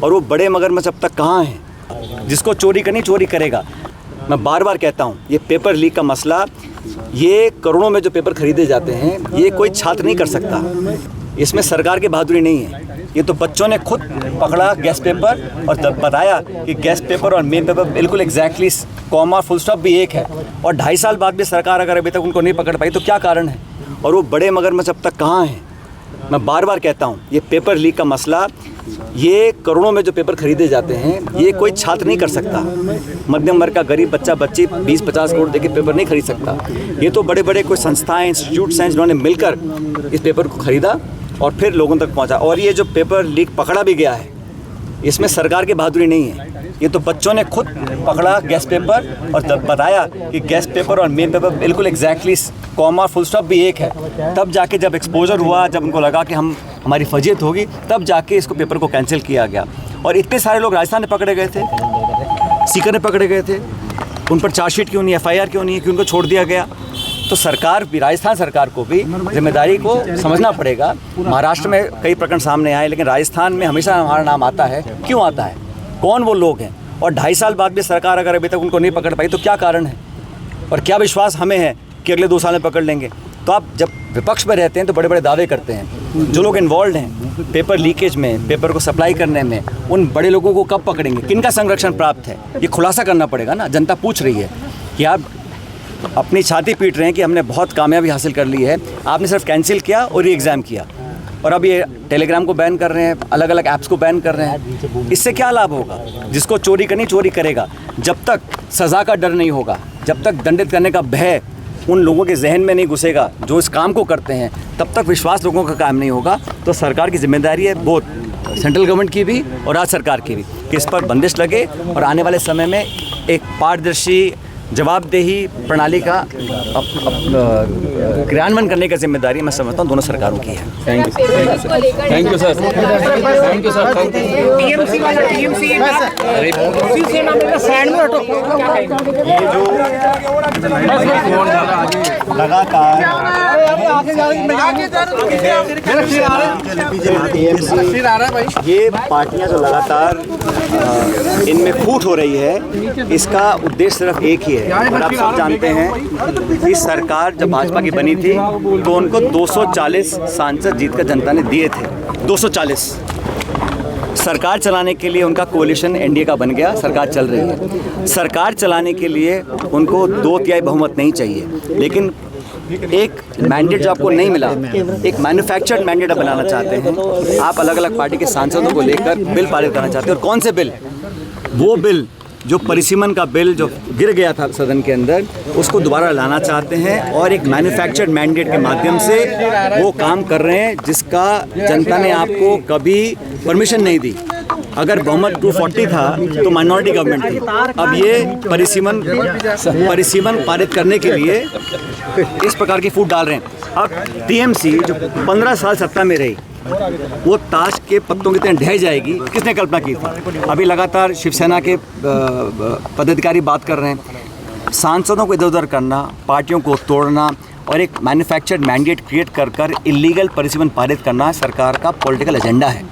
और वो बड़े मगरमच्छ अब तक कहाँ हैं? जिसको चोरी करनी चोरी करेगा। मैं बार बार कहता हूँ, ये पेपर लीक का मसला, ये करोड़ों में जो पेपर खरीदे जाते हैं, ये कोई छात्र नहीं कर सकता। इसमें सरकार की बहादुरी नहीं है। ये तो बच्चों ने खुद पकड़ा गैस पेपर और तब बताया कि गैस पेपर और मेन पेपर बिल्कुल एग्जैक्टली कॉमा फुल स्टॉप भी एक है। और 2.5 साल बाद भी सरकार अगर अभी तक उनको नहीं पकड़ पाई तो क्या कारण है? और वो बड़े मगरमच्छ अब तक कहाँ हैं? मैं बार बार कहता हूँ, ये पेपर लीक का मसला, ये करोड़ों में जो पेपर खरीदे जाते हैं, ये कोई छात्र नहीं कर सकता। मध्यम वर्ग का गरीब बच्चा बच्ची 20-50 करोड़ देके पेपर नहीं खरीद सकता। ये तो बड़े बड़े कोई संस्थाएं, इंस्टीट्यूट्स हैं जिन्होंने मिलकर इस पेपर को खरीदा और फिर लोगों तक पहुंचा। और ये जो पेपर लीक पकड़ा भी गया है, इसमें सरकार की बहादुरी नहीं है। ये तो बच्चों ने खुद पकड़ा गैस पेपर और तब बताया कि गैस पेपर और मेन पेपर बिल्कुल एग्जैक्टली कॉमा फुल स्टॉप भी एक है। तब जाके जब एक्सपोजर हुआ, जब उनको लगा कि हमारी फजीयत होगी, तब जाके इसको पेपर को कैंसिल किया गया। और इतने सारे लोग राजस्थान में पकड़े गए थे, सीकर में पकड़े गए थे, उन पर चार्जशीट क्यों नहीं, FIR क्यों नहीं, क्यों उनको छोड़ दिया गया? तो सरकार भी, राजस्थान सरकार को भी जिम्मेदारी को समझना पड़ेगा। महाराष्ट्र में कई प्रकरण सामने आए, लेकिन राजस्थान में हमेशा हमारा नाम आता है। क्यों आता है? कौन वो लोग हैं? और 2.5 साल बाद भी सरकार अगर अभी तक उनको नहीं पकड़ पाई तो क्या कारण है? और क्या विश्वास हमें है कि अगले 2 साल में पकड़ लेंगे? तो आप जब विपक्ष में रहते हैं तो बड़े बड़े दावे करते हैं। जो लोग इन्वॉल्व हैं पेपर लीकेज में, पेपर को सप्लाई करने में, उन बड़े लोगों को कब पकड़ेंगे? किनका संरक्षण प्राप्त है? ये खुलासा करना पड़ेगा ना। जनता पूछ रही है कि आप अपनी छाती पीट रहे हैं कि हमने बहुत कामयाबी हासिल कर ली है, आपने सिर्फ कैंसिल किया और री एग्ज़ाम किया, और अब ये टेलीग्राम को बैन कर रहे हैं, अलग अलग ऐप्स को बैन कर रहे हैं। इससे क्या लाभ होगा? जिसको चोरी करनी चोरी करेगा। जब तक सज़ा का डर नहीं होगा, जब तक दंडित करने का भय उन लोगों के जहन में नहीं घुसेगा जो इस काम को करते हैं, तब तक विश्वास लोगों का कायम नहीं होगा। तो सरकार की जिम्मेदारी है, बहुत सेंट्रल गवर्नमेंट की भी और राज्य सरकार की भी, कि इस पर बंदिश लगे और आने वाले समय में एक पारदर्शी जवाबदेही प्रणाली का क्रियान्वयन करने की जिम्मेदारी मैं समझता हूँ दोनों सरकारों की है। Thank you sir. Thank you sir. TMC वाला टीएमसी साइड में हटो। ये जो लगातार ये पार्टियां जो लगातार इनमें फूट हो रही है, इसका उद्देश्य सिर्फ एक ही है। और आप सब जानते हैं कि सरकार जब भाजपा की बनी थी तो उनको 240 सांसद जीतकर जनता ने दिए थे। 240 सरकार चलाने के लिए उनका कोalition NDA का बन गया, सरकार चल रही है। सरकार चलाने के लिए उनको 2/3 बहुमत नहीं चाहिए, लेकिन एक मैंडेट जो आपको नहीं मिला, एक मैन्युफैक्चर्ड मैंडेट आप बनाना चाहते हैं। आप अलग अलग पार्टी के सांसदों को लेकर बिल पारित करना चाहते हैं। और कौन से बिल? वो बिल जो परिसीमन का बिल जो गिर गया था सदन के अंदर, उसको दोबारा लाना चाहते हैं और एक मैन्युफैक्चर्ड मैंडेट के माध्यम से वो काम कर रहे हैं जिसका जनता ने आपको कभी परमिशन नहीं दी। अगर बहुमत 240 था तो माइनॉरिटी गवर्नमेंट थी। अब ये परिसीमन पारित करने के लिए इस प्रकार की फूट डाल रहे हैं। अब टीएमसी जो 15 साल सत्ता में रही, वो ताश के पत्तों की तरह ढह जाएगी, किसने कल्पना की थी? अभी लगातार शिवसेना के पदाधिकारी बात कर रहे हैं। सांसदों को इधर उधर करना, पार्टियों को तोड़ना और एक मैन्युफैक्चर्ड मैंडेट क्रिएट कर इलीगल परिसीमन पारित करना सरकार का पॉलिटिकल एजेंडा है।